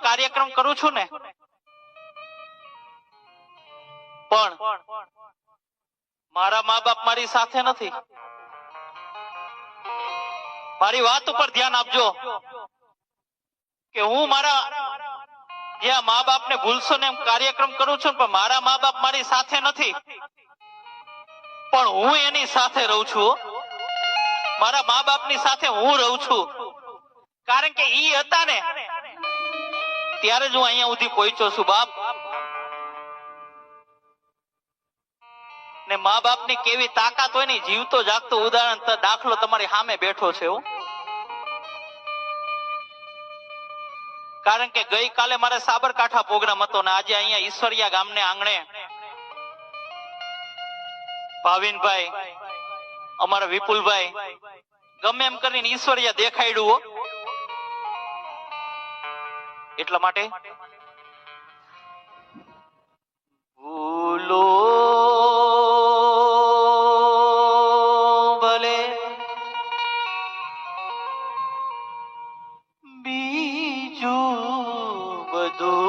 કાર્યક્રમ કરું છું ને, પણ મારા મા બાપ મારી સાથે નથી. મારી વાત ઉપર ધ્યાન આપજો કે હું મારા જ્યાં મા બાપ ને ભૂલશો ને એમ કાર્યક્રમ કરું છું, પણ મારા મા બાપ મારી સાથે નથી, પણ હું એની સાથે રહું છું. મારા મા બાપ ની સાથે હું રહું છું, કારણ કે ઈ હતા ને ત્યારે જ હું અહીંયા સુધી પહોંચ્યો છું. બાપ ને મા બાપ ની કેવી તાકાત હોય ને, જીવતો જાગતો ઉદાહરણ દાખલો તમારી સામે બેઠો છે. કારણ કે ગઈકાલે મારે સાબરકાંઠા પ્રોગ્રામ હતો ને આજે અહીંયા ઈશ્વરિયા ગામને આંગણે ભાવિનભાઈ, અમારા વિપુલભાઈ ગમે એમ કરીને ઈશ્વરિયા દેખાડ્યું. એટલા માટે ભૂલો ભલે બીજું બધું